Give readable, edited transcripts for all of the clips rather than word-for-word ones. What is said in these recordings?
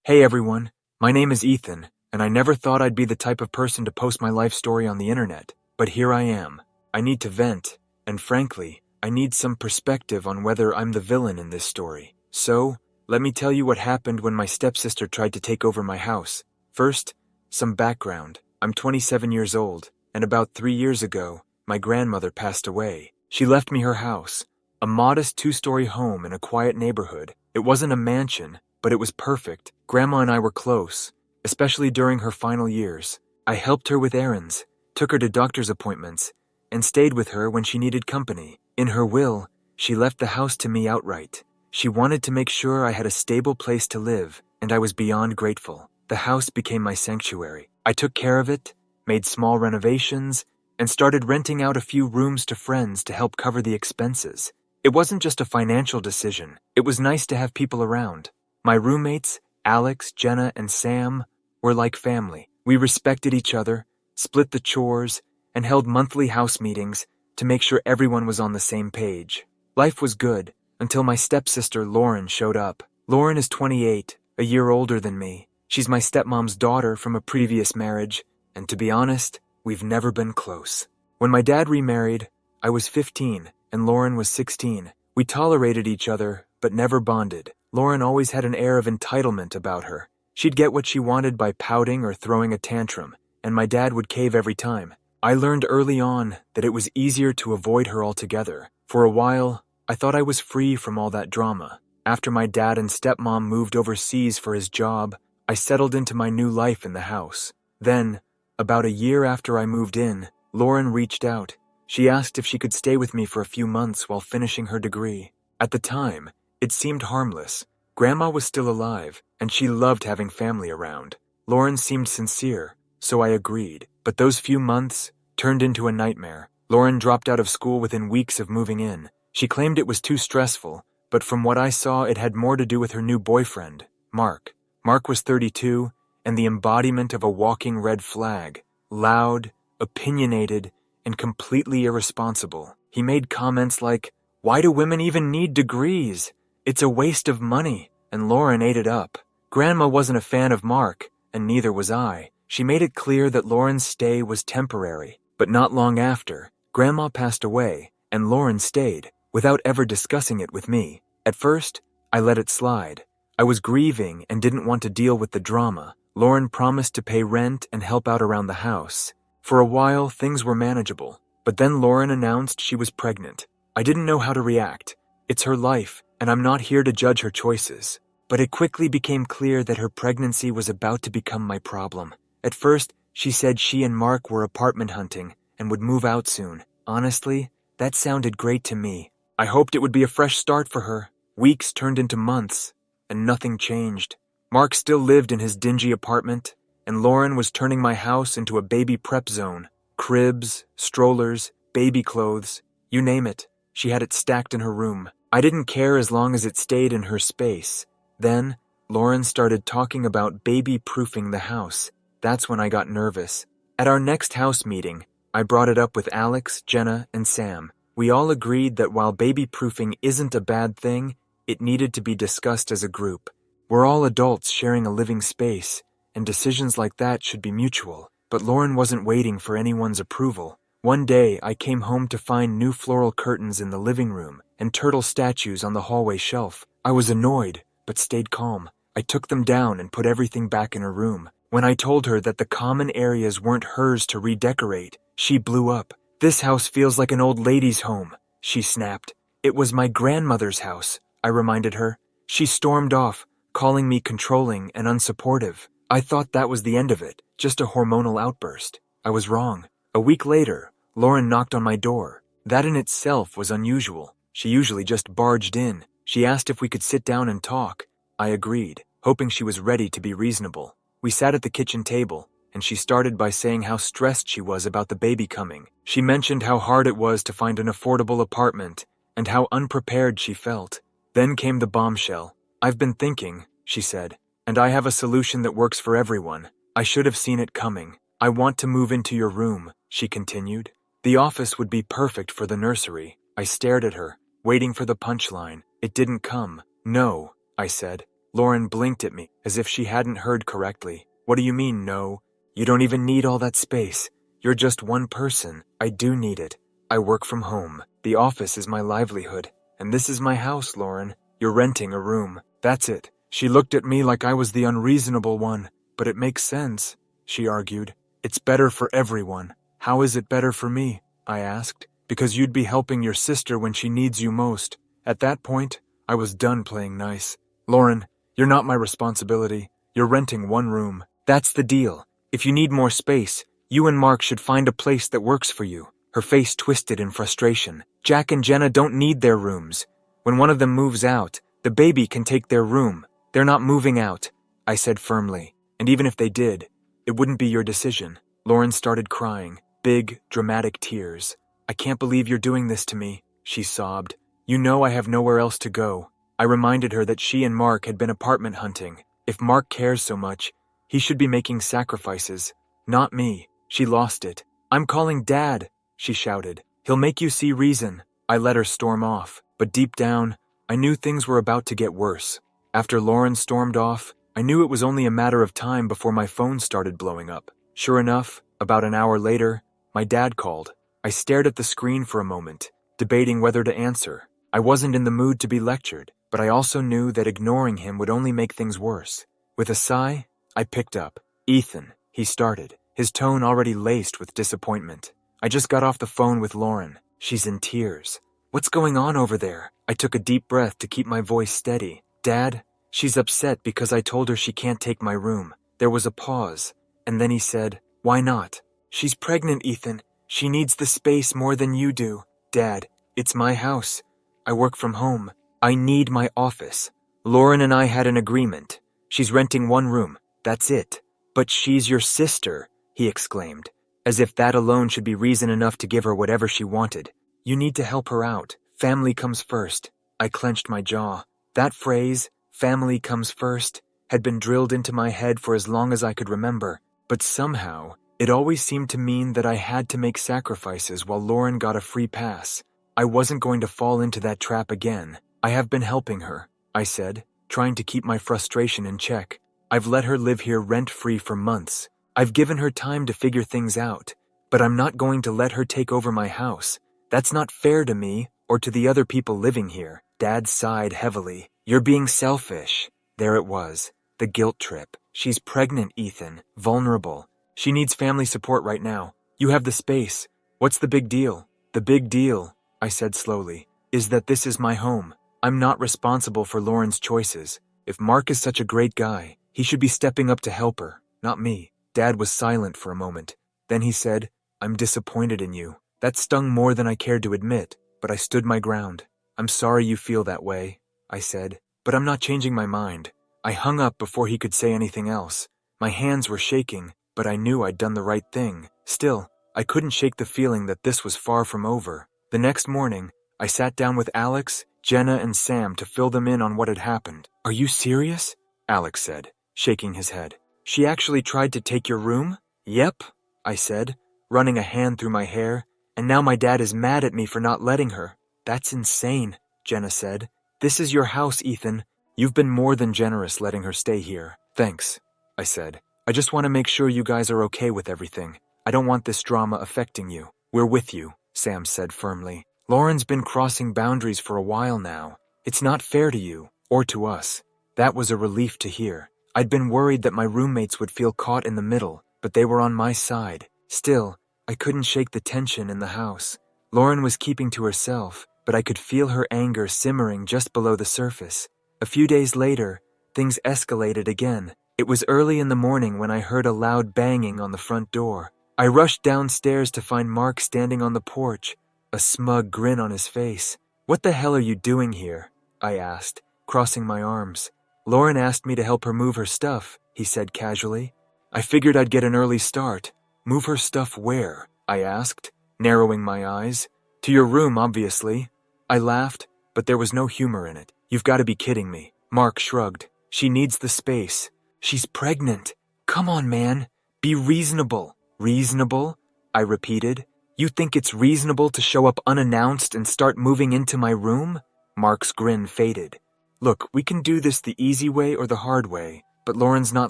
Hey everyone, my name is Ethan, and I never thought I'd be the type of person to post my life story on the internet. But here I am. I need to vent, and frankly, I need some perspective on whether I'm the villain in this story. So, let me tell you what happened when my stepsister tried to take over my house. First, some background. I'm 27 years old, and about 3 years ago, my grandmother passed away. She left me her house, a modest 2-story home in a quiet neighborhood. It wasn't a mansion, but it was perfect. Grandma and I were close, especially during her final years. I helped her with errands, took her to doctor's appointments, and stayed with her when she needed company. In her will, she left the house to me outright. She wanted to make sure I had a stable place to live, and I was beyond grateful. The house became my sanctuary. I took care of it, made small renovations, and started renting out a few rooms to friends to help cover the expenses. It wasn't just a financial decision. It was nice to have people around. My roommates, Alex, Jenna, and Sam, were like family. We respected each other, split the chores, and held monthly house meetings to make sure everyone was on the same page. Life was good until my stepsister Lauren showed up. Lauren is 28, a year older than me. She's my stepmom's daughter from a previous marriage, and to be honest, we've never been close. When my dad remarried, I was 15 and Lauren was 16. We tolerated each other, but never bonded. Lauren always had an air of entitlement about her. She'd get what she wanted by pouting or throwing a tantrum, and my dad would cave every time. I learned early on that it was easier to avoid her altogether. For a while, I thought I was free from all that drama. After my dad and stepmom moved overseas for his job, I settled into my new life in the house. Then, about a year after I moved in, Lauren reached out. She asked if she could stay with me for a few months while finishing her degree. At the time, it seemed harmless. Grandma was still alive, and she loved having family around. Lauren seemed sincere, so I agreed. But those few months turned into a nightmare. Lauren dropped out of school within weeks of moving in. She claimed it was too stressful, but from what I saw, it had more to do with her new boyfriend, Mark. Mark was 32, and the embodiment of a walking red flag. Loud, opinionated, and completely irresponsible. He made comments like, "Why do women even need degrees? It's a waste of money," and Lauren ate it up. Grandma wasn't a fan of Mark, and neither was I. She made it clear that Lauren's stay was temporary, but not long after, Grandma passed away, and Lauren stayed, without ever discussing it with me. At first, I let it slide. I was grieving and didn't want to deal with the drama. Lauren promised to pay rent and help out around the house. For a while, things were manageable, but then Lauren announced she was pregnant. I didn't know how to react. It's her life, and I'm not here to judge her choices. But it quickly became clear that her pregnancy was about to become my problem. At first, she said she and Mark were apartment hunting and would move out soon. Honestly, that sounded great to me. I hoped it would be a fresh start for her. Weeks turned into months, and nothing changed. Mark still lived in his dingy apartment, and Lauren was turning my house into a baby prep zone. Cribs, strollers, baby clothes, you name it. She had it stacked in her room. I didn't care as long as it stayed in her space. Then, Lauren started talking about baby-proofing the house. That's when I got nervous. At our next house meeting, I brought it up with Alex, Jenna, and Sam. We all agreed that while baby-proofing isn't a bad thing, it needed to be discussed as a group. We're all adults sharing a living space, and decisions like that should be mutual. But Lauren wasn't waiting for anyone's approval. One day, I came home to find new floral curtains in the living room and turtle statues on the hallway shelf. I was annoyed, but stayed calm. I took them down and put everything back in her room. When I told her that the common areas weren't hers to redecorate, she blew up. "This house feels like an old lady's home," she snapped. "It was my grandmother's house," I reminded her. She stormed off, calling me controlling and unsupportive. I thought that was the end of it, just a hormonal outburst. I was wrong. A week later, Lauren knocked on my door. That in itself was unusual. She usually just barged in. She asked if we could sit down and talk. I agreed, hoping she was ready to be reasonable. We sat at the kitchen table, and she started by saying how stressed she was about the baby coming. She mentioned how hard it was to find an affordable apartment, and how unprepared she felt. Then came the bombshell. "I've been thinking," she said, "and I have a solution that works for everyone. I should have seen it coming. I want to move into your room," she continued. "The office would be perfect for the nursery." I stared at her, waiting for the punchline. It didn't come. "No," I said. Lauren blinked at me, as if she hadn't heard correctly. What do you mean, no? You don't even need all that space. You're just one person. I do need it. I work from home. The office is my livelihood. And this is my house, Lauren. You're renting a room. That's it. She looked at me like I was the unreasonable one. But it makes sense, she argued. It's better for everyone. How is it better for me? I asked. Because you'd be helping your sister when she needs you most. At that point, I was done playing nice. Lauren, you're not my responsibility. You're renting one room. That's the deal. If you need more space, you and Mark should find a place that works for you. Her face twisted in frustration. Jack and Jenna don't need their rooms. When one of them moves out, the baby can take their room. They're not moving out, I said firmly. And even if they did, it wouldn't be your decision. Lauren started crying, big, dramatic tears. I can't believe you're doing this to me, she sobbed. You know I have nowhere else to go. I reminded her that she and Mark had been apartment hunting. If Mark cares so much, he should be making sacrifices. Not me. She lost it. I'm calling Dad, she shouted. He'll make you see reason. I let her storm off, but deep down, I knew things were about to get worse. After Lauren stormed off, I knew it was only a matter of time before my phone started blowing up. Sure enough, about an hour later, my dad called. I stared at the screen for a moment, debating whether to answer. I wasn't in the mood to be lectured, but I also knew that ignoring him would only make things worse. With a sigh, I picked up. Ethan, he started, his tone already laced with disappointment. I just got off the phone with Lauren. She's in tears. What's going on over there? I took a deep breath to keep my voice steady. Dad, she's upset because I told her she can't take my room. There was a pause, and then he said, Why not? She's pregnant, Ethan. She needs the space more than you do. Dad, it's my house. I work from home. I need my office. Lauren and I had an agreement. She's renting one room. That's it. But she's your sister, he exclaimed, as if that alone should be reason enough to give her whatever she wanted. You need to help her out. Family comes first. I clenched my jaw. That phrase, family comes first, had been drilled into my head for as long as I could remember, but somehow, it always seemed to mean that I had to make sacrifices while Lauren got a free pass. I wasn't going to fall into that trap again. I have been helping her, I said, trying to keep my frustration in check. I've let her live here rent-free for months. I've given her time to figure things out, but I'm not going to let her take over my house. That's not fair to me or to the other people living here. Dad sighed heavily. You're being selfish. There it was. The guilt trip. She's pregnant, Ethan. Vulnerable. She needs family support right now. You have the space. What's the big deal? The big deal, I said slowly, is that this is my home. I'm not responsible for Lauren's choices. If Mark is such a great guy, he should be stepping up to help her, not me. Dad was silent for a moment. Then he said, I'm disappointed in you. That stung more than I cared to admit, but I stood my ground. I'm sorry you feel that way, I said, but I'm not changing my mind. I hung up before he could say anything else. My hands were shaking, but I knew I'd done the right thing. Still, I couldn't shake the feeling that this was far from over. The next morning, I sat down with Alex, Jenna, and Sam to fill them in on what had happened. Are you serious? Alex said, shaking his head. She actually tried to take your room? Yep, I said, running a hand through my hair, and now my dad is mad at me for not letting her. That's insane, Jenna said. This is your house, Ethan. You've been more than generous letting her stay here. Thanks, I said. I just want to make sure you guys are okay with everything. I don't want this drama affecting you. We're with you, Sam said firmly. Lauren's been crossing boundaries for a while now. It's not fair to you, or to us. That was a relief to hear. I'd been worried that my roommates would feel caught in the middle, but they were on my side. Still, I couldn't shake the tension in the house. Lauren was keeping to herself, but I could feel her anger simmering just below the surface. A few days later, things escalated again. It was early in the morning when I heard a loud banging on the front door. I rushed downstairs to find Mark standing on the porch, a smug grin on his face. What the hell are you doing here? I asked, crossing my arms. Lauren asked me to help her move her stuff, he said casually. I figured I'd get an early start. Move her stuff where? I asked, narrowing my eyes. To your room, obviously. I laughed, but there was no humor in it. You've got to be kidding me. Mark shrugged. She needs the space. She's pregnant. Come on, man. Be reasonable. Reasonable? I repeated. You think it's reasonable to show up unannounced and start moving into my room? Mark's grin faded. Look, we can do this the easy way or the hard way, but Lauren's not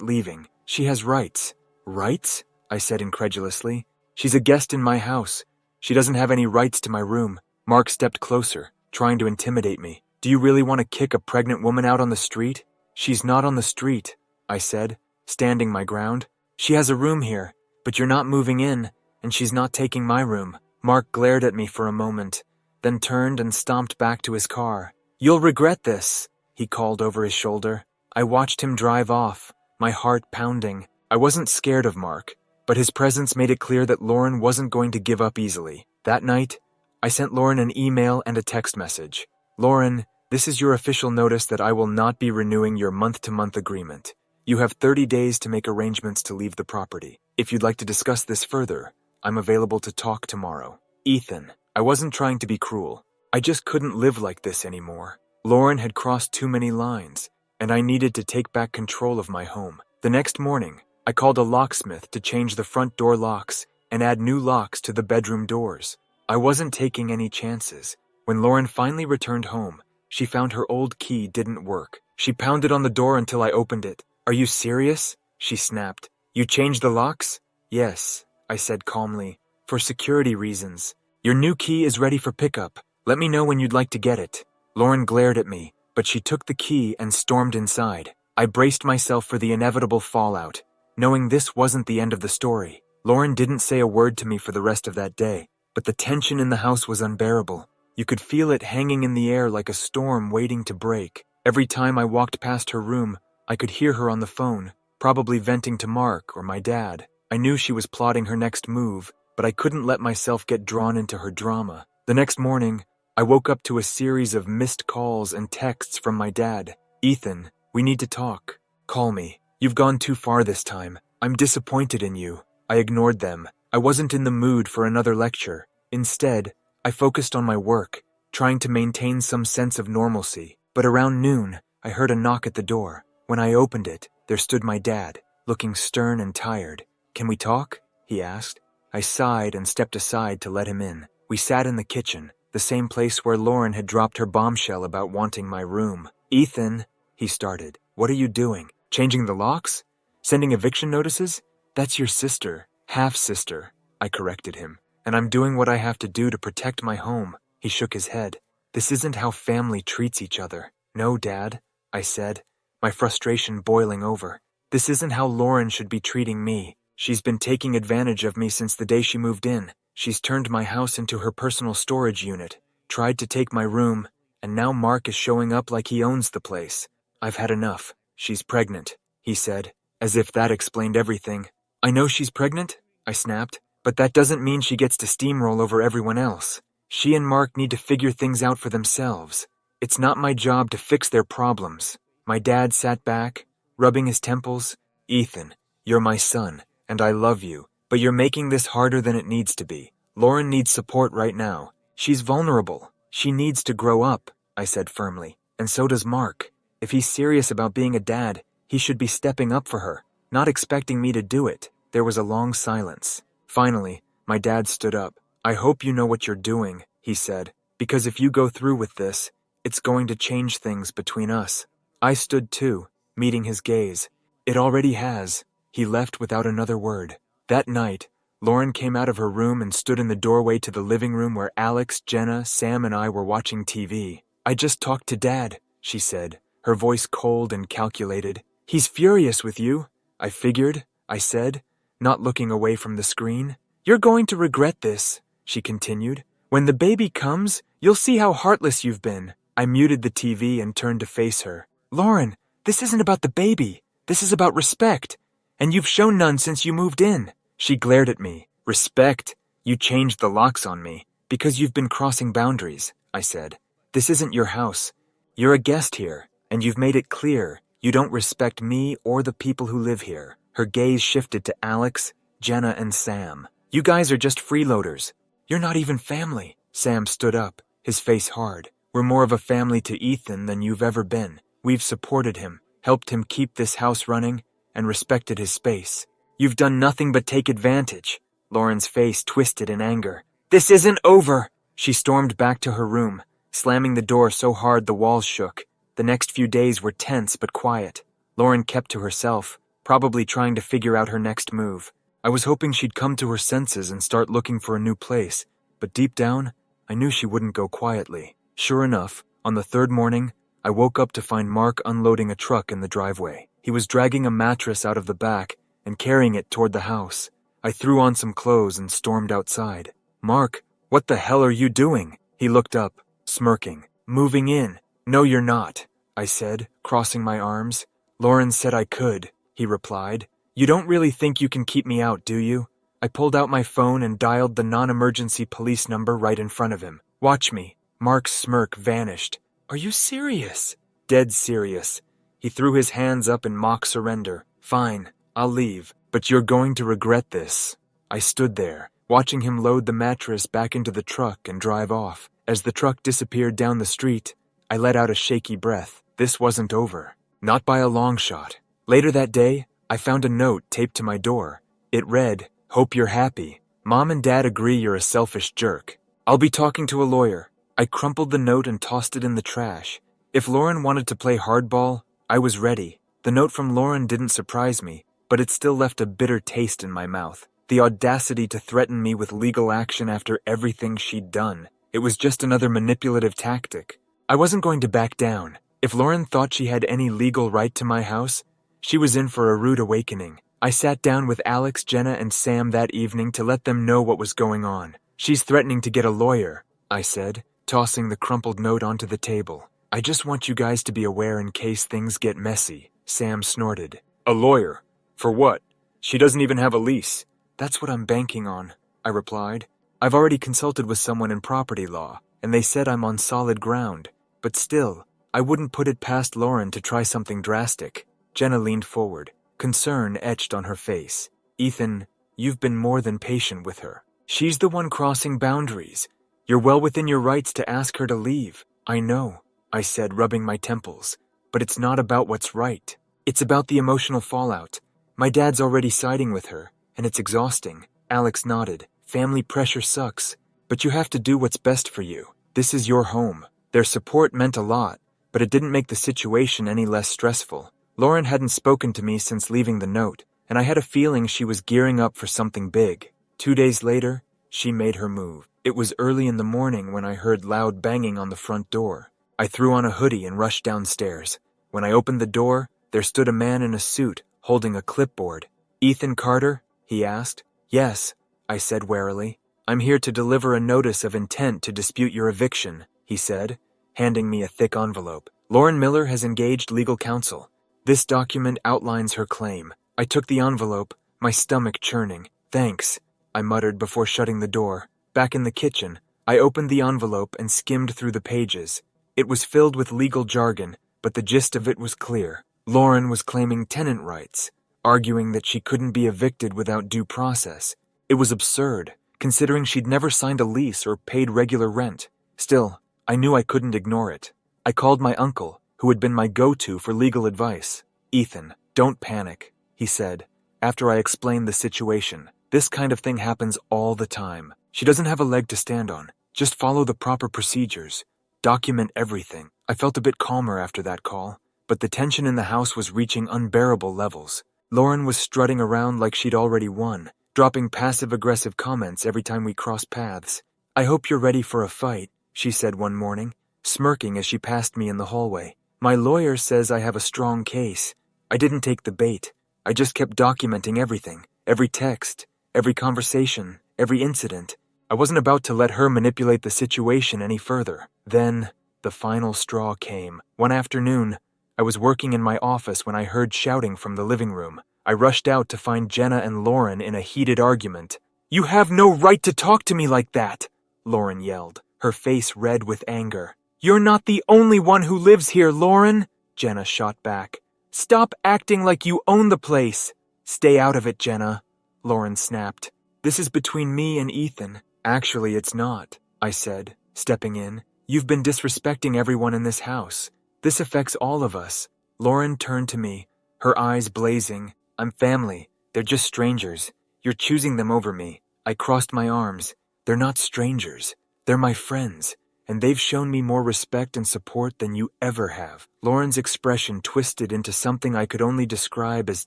leaving. She has rights. Rights? I said incredulously. She's a guest in my house. She doesn't have any rights to my room. Mark stepped closer, trying to intimidate me. Do you really want to kick a pregnant woman out on the street? She's not on the street, I said, standing my ground. She has a room here, but you're not moving in, and she's not taking my room. Mark glared at me for a moment, then turned and stomped back to his car. You'll regret this, he called over his shoulder. I watched him drive off, my heart pounding. I wasn't scared of Mark, but his presence made it clear that Lauren wasn't going to give up easily. That night, I sent Lauren an email and a text message. Lauren, this is your official notice that I will not be renewing your month-to-month agreement. You have 30 days to make arrangements to leave the property. If you'd like to discuss this further, I'm available to talk tomorrow. Ethan, I wasn't trying to be cruel. I just couldn't live like this anymore. Lauren had crossed too many lines, and I needed to take back control of my home. The next morning, I called a locksmith to change the front door locks and add new locks to the bedroom doors. I wasn't taking any chances. When Lauren finally returned home, she found her old key didn't work. She pounded on the door until I opened it. Are you serious? She snapped. You changed the locks? Yes, I said calmly. For security reasons. Your new key is ready for pickup. Let me know when you'd like to get it. Lauren glared at me, but she took the key and stormed inside. I braced myself for the inevitable fallout, knowing this wasn't the end of the story. Lauren didn't say a word to me for the rest of that day, but the tension in the house was unbearable. You could feel it hanging in the air like a storm waiting to break. Every time I walked past her room, I could hear her on the phone, probably venting to Mark or my dad. I knew she was plotting her next move, but I couldn't let myself get drawn into her drama. The next morning, I woke up to a series of missed calls and texts from my dad. Ethan, we need to talk. Call me. You've gone too far this time. I'm disappointed in you. I ignored them. I wasn't in the mood for another lecture. Instead, I focused on my work, trying to maintain some sense of normalcy. But around noon, I heard a knock at the door. When I opened it, there stood my dad, looking stern and tired. Can we talk? He asked. I sighed and stepped aside to let him in. We sat in the kitchen, the same place where Lauren had dropped her bombshell about wanting my room. Ethan, he started. What are you doing? Changing the locks? Sending eviction notices? That's your sister, half-sister, I corrected him. And I'm doing what I have to do to protect my home. He shook his head. This isn't how family treats each other. No, Dad, I said, my frustration boiling over. This isn't how Lauren should be treating me. She's been taking advantage of me since the day she moved in. She's turned my house into her personal storage unit, tried to take my room, and now Mark is showing up like he owns the place. I've had enough. She's pregnant, he said, as if that explained everything. I know she's pregnant, I snapped, but that doesn't mean she gets to steamroll over everyone else. She and Mark need to figure things out for themselves. It's not my job to fix their problems. My dad sat back, rubbing his temples. Ethan, you're my son, and I love you, but you're making this harder than it needs to be. Lauren needs support right now. She's vulnerable. She needs to grow up, I said firmly, and so does Mark. If he's serious about being a dad, he should be stepping up for her, not expecting me to do it. There was a long silence. Finally, my dad stood up. I hope you know what you're doing, he said, because if you go through with this, it's going to change things between us. I stood too, meeting his gaze. It already has. He left without another word. That night, Lauren came out of her room and stood in the doorway to the living room where Alex, Jenna, Sam, and I were watching TV. I just talked to Dad, she said, her voice cold and calculated. He's furious with you, I figured, I said, not looking away from the screen. You're going to regret this, she continued. When the baby comes, you'll see how heartless you've been. I muted the TV and turned to face her. Lauren, this isn't about the baby. This is about respect. And you've shown none since you moved in. She glared at me. Respect? You changed the locks on me. Because you've been crossing boundaries, I said. This isn't your house. You're a guest here, and you've made it clear you don't respect me or the people who live here. Her gaze shifted to Alex, Jenna, and Sam. You guys are just freeloaders. You're not even family. Sam stood up, his face hard. We're more of a family to Ethan than you've ever been. We've supported him, helped him keep this house running, and respected his space. You've done nothing but take advantage. Lauren's face twisted in anger. This isn't over. She stormed back to her room, slamming the door so hard the walls shook. The next few days were tense but quiet. Lauren kept to herself, probably trying to figure out her next move. I was hoping she'd come to her senses and start looking for a new place, but deep down, I knew she wouldn't go quietly. Sure enough, on the third morning, I woke up to find Mark unloading a truck in the driveway. He was dragging a mattress out of the back and carrying it toward the house. I threw on some clothes and stormed outside. "Mark, what the hell are you doing?" He looked up, smirking. "Moving in." "No, you're not," I said, crossing my arms. "Lauren said I could," he replied. "You don't really think you can keep me out, do you?" I pulled out my phone and dialed the non-emergency police number right in front of him. "Watch me." Mark's smirk vanished. "Are you serious?" "Dead serious." He threw his hands up in mock surrender. "Fine, I'll leave, but you're going to regret this." I stood there, watching him load the mattress back into the truck and drive off. As the truck disappeared down the street, I let out a shaky breath. This wasn't over. Not by a long shot. Later that day, I found a note taped to my door. It read, "Hope you're happy. Mom and Dad agree you're a selfish jerk. I'll be talking to a lawyer." I crumpled the note and tossed it in the trash. If Lauren wanted to play hardball, I was ready. The note from Lauren didn't surprise me, but it still left a bitter taste in my mouth. The audacity to threaten me with legal action after everything she'd done. It was just another manipulative tactic. I wasn't going to back down. If Lauren thought she had any legal right to my house, she was in for a rude awakening. I sat down with Alex, Jenna, and Sam that evening to let them know what was going on. "She's threatening to get a lawyer," I said, tossing the crumpled note onto the table. "I just want you guys to be aware in case things get messy." Sam snorted. "A lawyer? For what? She doesn't even have a lease." "That's what I'm banking on," I replied. "I've already consulted with someone in property law, and they said I'm on solid ground. But still, I wouldn't put it past Lauren to try something drastic." Jenna leaned forward, concern etched on her face. "Ethan, you've been more than patient with her. She's the one crossing boundaries. You're well within your rights to ask her to leave." "I know," I said, rubbing my temples. "But it's not about what's right. It's about the emotional fallout. My dad's already siding with her, and it's exhausting." Alex nodded. "Family pressure sucks, but you have to do what's best for you. This is your home." Their support meant a lot, but it didn't make the situation any less stressful. Lauren hadn't spoken to me since leaving the note, and I had a feeling she was gearing up for something big. 2 days later, she made her move. It was early in the morning when I heard loud banging on the front door. I threw on a hoodie and rushed downstairs. When I opened the door, there stood a man in a suit, holding a clipboard. "Ethan Carter?" he asked. "Yes," I said warily. "I'm here to deliver a notice of intent to dispute your eviction," he said, handing me a thick envelope. "Lauren Miller has engaged legal counsel. This document outlines her claim." I took the envelope, my stomach churning. "Thanks," I muttered before shutting the door. Back in the kitchen, I opened the envelope and skimmed through the pages. It was filled with legal jargon, but the gist of it was clear. Lauren was claiming tenant rights, arguing that she couldn't be evicted without due process. It was absurd, considering she'd never signed a lease or paid regular rent. Still, I knew I couldn't ignore it. I called my uncle, who had been my go-to for legal advice. "Ethan, don't panic," he said, after I explained the situation. "This kind of thing happens all the time. She doesn't have a leg to stand on. Just follow the proper procedures. Document everything." I felt a bit calmer after that call, but the tension in the house was reaching unbearable levels. Lauren was strutting around like she'd already won, dropping passive-aggressive comments every time we crossed paths. "I hope you're ready for a fight," she said one morning, smirking as she passed me in the hallway. "My lawyer says I have a strong case." I didn't take the bait. I just kept documenting everything, every text, every conversation, every incident. I wasn't about to let her manipulate the situation any further. Then, the final straw came. One afternoon, I was working in my office when I heard shouting from the living room. I rushed out to find Jenna and Lauren in a heated argument. "You have no right to talk to me like that," Lauren yelled, her face red with anger. "You're not the only one who lives here, Lauren," Jenna shot back. "Stop acting like you own the place." "Stay out of it, Jenna," Lauren snapped. "This is between me and Ethan." "Actually, it's not," I said, stepping in. "You've been disrespecting everyone in this house. This affects all of us." Lauren turned to me, her eyes blazing. "I'm family. They're just strangers. You're choosing them over me." I crossed my arms. "They're not strangers. They're my friends. and they've shown me more respect and support than you ever have." Lauren's expression twisted into something I could only describe as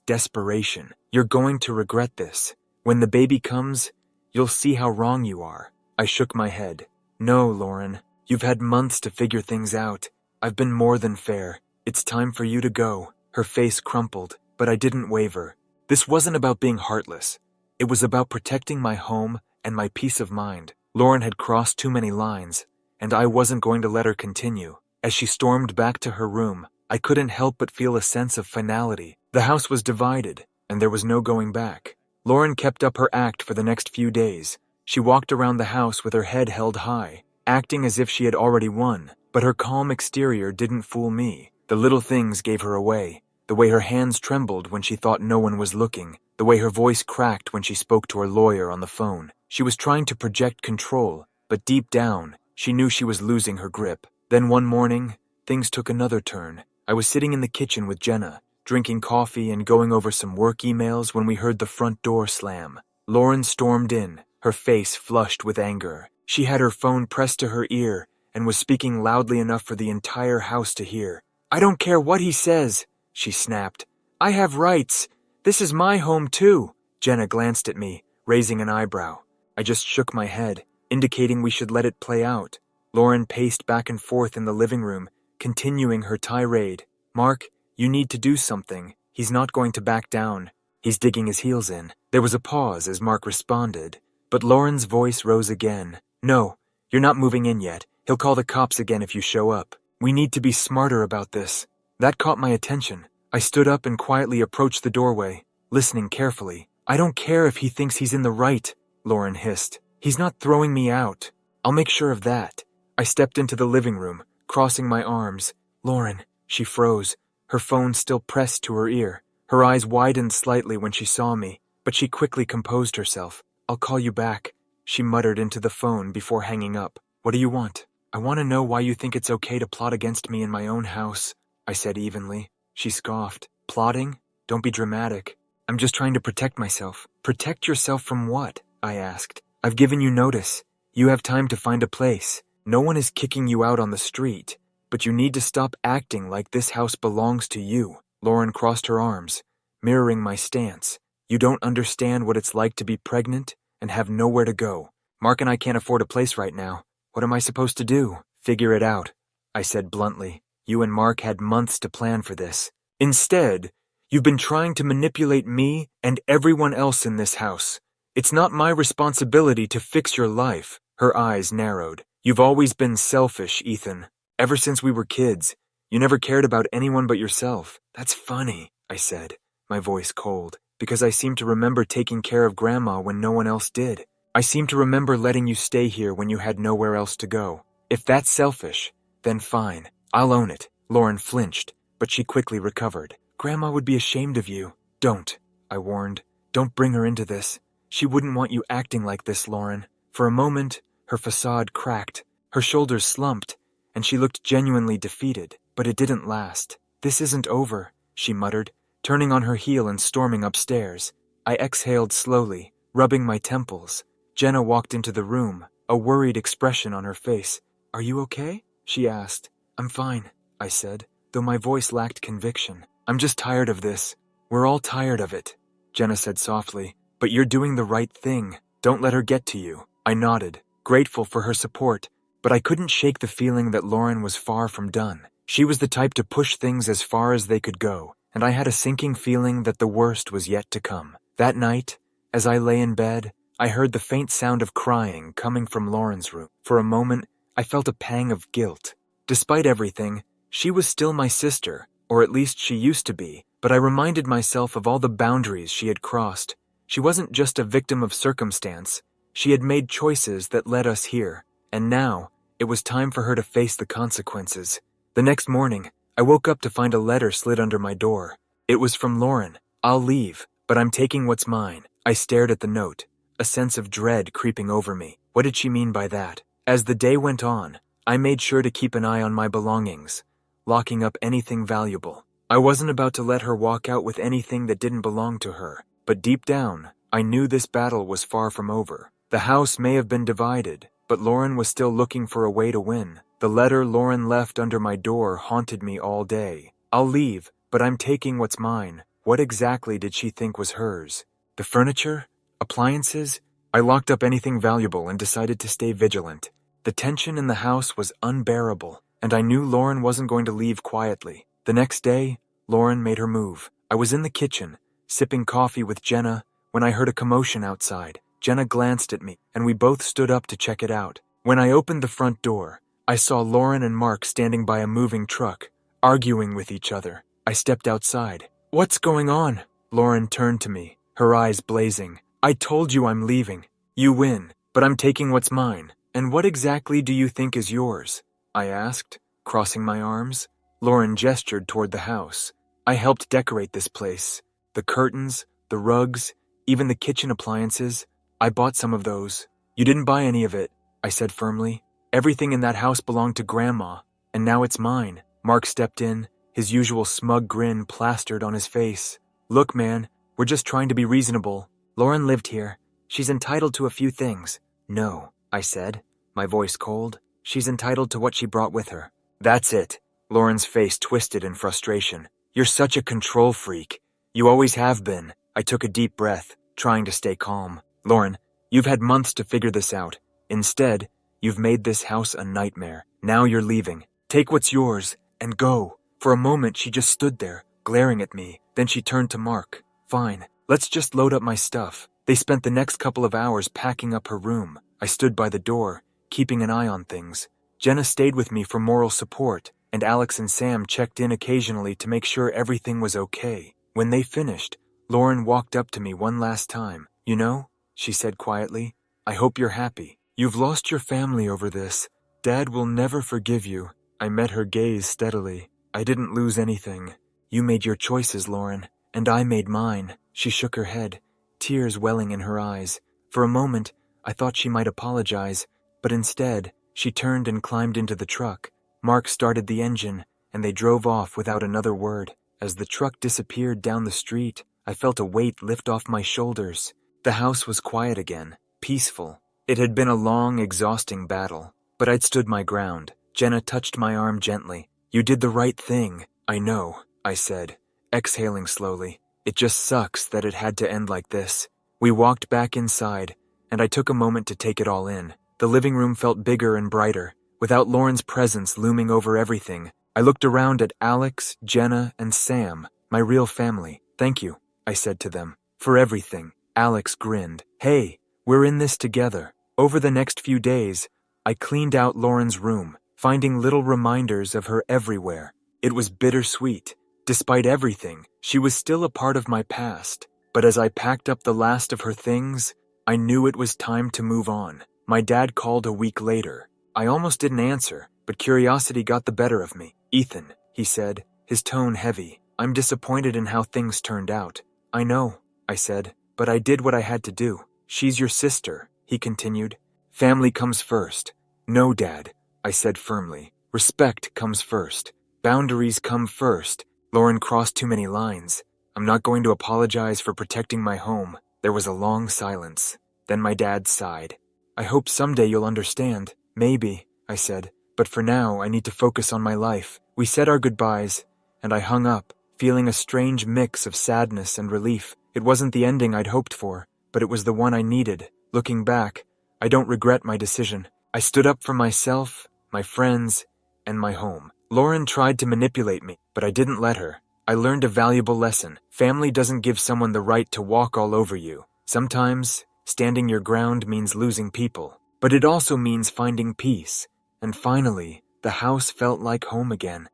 desperation. "You're going to regret this. When the baby comes, you'll see how wrong you are." I shook my head. "No, Lauren. You've had months to figure things out. I've been more than fair. It's time for you to go." Her face crumpled, but I didn't waver. This wasn't about being heartless. It was about protecting my home and my peace of mind. Lauren had crossed too many lines, and I wasn't going to let her continue. As she stormed back to her room, I couldn't help but feel a sense of finality. The house was divided, and there was no going back. Lauren kept up her act for the next few days. She walked around the house with her head held high, acting as if she had already won. But her calm exterior didn't fool me. The little things gave her away. The way her hands trembled when she thought no one was looking. The way her voice cracked when she spoke to her lawyer on the phone. She was trying to project control, but deep down, she knew she was losing her grip. Then one morning, things took another turn. I was sitting in the kitchen with Jenna, drinking coffee and going over some work emails when we heard the front door slam. Lauren stormed in, her face flushed with anger. She had her phone pressed to her ear and was speaking loudly enough for the entire house to hear. "I don't care what he says," she snapped. "I have rights. This is my home too." Jenna glanced at me, raising an eyebrow. I just shook my head, indicating we should let it play out. Lauren paced back and forth in the living room, continuing her tirade. "Mark, you need to do something. He's not going to back down. He's digging his heels in." There was a pause as Mark responded, but Lauren's voice rose again. "No, you're not moving in yet. He'll call the cops again if you show up. We need to be smarter about this." That caught my attention. I stood up and quietly approached the doorway, listening carefully. "I don't care if he thinks he's in the right," Lauren hissed. "He's not throwing me out. I'll make sure of that." I stepped into the living room, crossing my arms. "Lauren," she froze, her phone still pressed to her ear. Her eyes widened slightly when she saw me, but she quickly composed herself. "I'll call you back," she muttered into the phone before hanging up. "What do you want?" "I want to know why you think it's okay to plot against me in my own house," I said evenly. She scoffed. "Plotting? Don't be dramatic. I'm just trying to protect myself." "Protect yourself from what?" I asked. "I've given you notice. You have time to find a place. No one is kicking you out on the street, but you need to stop acting like this house belongs to you." Lauren crossed her arms, mirroring my stance. "You don't understand what it's like to be pregnant and have nowhere to go. Mark and I can't afford a place right now. What am I supposed to do?" "Figure it out," I said bluntly. "You and Mark had months to plan for this. Instead, you've been trying to manipulate me and everyone else in this house. It's not my responsibility to fix your life." Her eyes narrowed. "You've always been selfish, Ethan. Ever since we were kids. You never cared about anyone but yourself." "That's funny," I said, my voice cold, "because I seem to remember taking care of Grandma when no one else did. I seem to remember letting you stay here when you had nowhere else to go. If that's selfish, then fine. I'll own it." Lauren flinched, but she quickly recovered. "Grandma would be ashamed of you." "Don't," I warned. "Don't bring her into this. She wouldn't want you acting like this, Lauren." For a moment, her facade cracked. Her shoulders slumped, and she looked genuinely defeated. But it didn't last. "This isn't over," she muttered, turning on her heel and storming upstairs. I exhaled slowly, rubbing my temples. Jenna walked into the room, a worried expression on her face. "Are you okay?" she asked. "I'm fine," I said, though my voice lacked conviction. "I'm just tired of this." "We're all tired of it," Jenna said softly. "But you're doing the right thing. Don't let her get to you." I nodded, grateful for her support, but I couldn't shake the feeling that Lauren was far from done. She was the type to push things as far as they could go, and I had a sinking feeling that the worst was yet to come. That night, as I lay in bed, I heard the faint sound of crying coming from Lauren's room. For a moment, I felt a pang of guilt. Despite everything, she was still my sister, or at least she used to be, but I reminded myself of all the boundaries she had crossed. She wasn't just a victim of circumstance. She had made choices that led us here, and now it was time for her to face the consequences. The next morning, I woke up to find a letter slid under my door. It was from Lauren. "I'll leave, but I'm taking what's mine." I stared at the note, a sense of dread creeping over me. What did she mean by that? As the day went on, I made sure to keep an eye on my belongings, locking up anything valuable. I wasn't about to let her walk out with anything that didn't belong to her, but deep down, I knew this battle was far from over. The house may have been divided, but Lauren was still looking for a way to win. The letter Lauren left under my door haunted me all day. I'll leave, but I'm taking what's mine. What exactly did she think was hers? The furniture? Appliances? I locked up anything valuable and decided to stay vigilant. The tension in the house was unbearable, and I knew Lauren wasn't going to leave quietly. The next day, Lauren made her move. I was in the kitchen, sipping coffee with Jenna, when I heard a commotion outside. Jenna glanced at me, and we both stood up to check it out. When I opened the front door, I saw Lauren and Mark standing by a moving truck, arguing with each other. I stepped outside. "What's going on?" Lauren turned to me, her eyes blazing. "I told you I'm leaving. You win, but I'm taking what's mine. And what exactly do you think is yours?" I asked, crossing my arms. Lauren gestured toward the house. "I helped decorate this place. The curtains, the rugs, even the kitchen appliances. I bought some of those." "You didn't buy any of it," I said firmly. "Everything in that house belonged to Grandma, and now it's mine." Mark stepped in, his usual smug grin plastered on his face. "Look, man, we're just trying to be reasonable. Lauren lived here. She's entitled to a few things." "No," I said, my voice cold. "She's entitled to what she brought with her." "That's it." Lauren's face twisted in frustration. "You're such a control freak. You always have been." I took a deep breath, trying to stay calm. "Lauren, you've had months to figure this out. Instead, you've made this house a nightmare. Now you're leaving. Take what's yours and go." For a moment, she just stood there, glaring at me. Then she turned to Mark. "Fine, let's just load up my stuff." They spent the next couple of hours packing up her room. I stood by the door, keeping an eye on things. Jenna stayed with me for moral support, and Alex and Sam checked in occasionally to make sure everything was okay. When they finished, Lauren walked up to me one last time. "You know," she said quietly, "I hope you're happy. You've lost your family over this. Dad will never forgive you." I met her gaze steadily. "I didn't lose anything. You made your choices, Lauren, and I made mine." She shook her head, tears welling in her eyes. For a moment, I thought she might apologize, but instead, she turned and climbed into the truck. Mark started the engine, and they drove off without another word. As the truck disappeared down the street, I felt a weight lift off my shoulders. The house was quiet again, peaceful. It had been a long, exhausting battle, but I'd stood my ground. Jenna touched my arm gently. "You did the right thing." "I know," I said, exhaling slowly. "It just sucks that it had to end like this." We walked back inside, and I took a moment to take it all in. The living room felt bigger and brighter, without Lauren's presence looming over everything. I looked around at Alex, Jenna, and Sam, my real family. "Thank you," I said to them, "for everything." Alex grinned. "Hey, we're in this together." Over the next few days, I cleaned out Lauren's room, finding little reminders of her everywhere. It was bittersweet. Despite everything, she was still a part of my past. But as I packed up the last of her things, I knew it was time to move on. My dad called a week later. I almost didn't answer, but curiosity got the better of me. "Ethan," he said, his tone heavy, "I'm disappointed in how things turned out." "I know," I said, "but I did what I had to do." "She's your sister," he continued. "Family comes first." "No, Dad," I said firmly. "Respect comes first. Boundaries come first." Lauren crossed too many lines. "I'm not going to apologize for protecting my home." There was a long silence. Then my dad sighed. "I hope someday you'll understand." "Maybe," I said, "but for now I need to focus on my life." We said our goodbyes, and I hung up, feeling a strange mix of sadness and relief. It wasn't the ending I'd hoped for, but it was the one I needed. Looking back, I don't regret my decision. I stood up for myself, my friends, and my home. Lauren tried to manipulate me, but I didn't let her. I learned a valuable lesson. Family doesn't give someone the right to walk all over you. Sometimes, standing your ground means losing people, but it also means finding peace. And finally, the house felt like home again.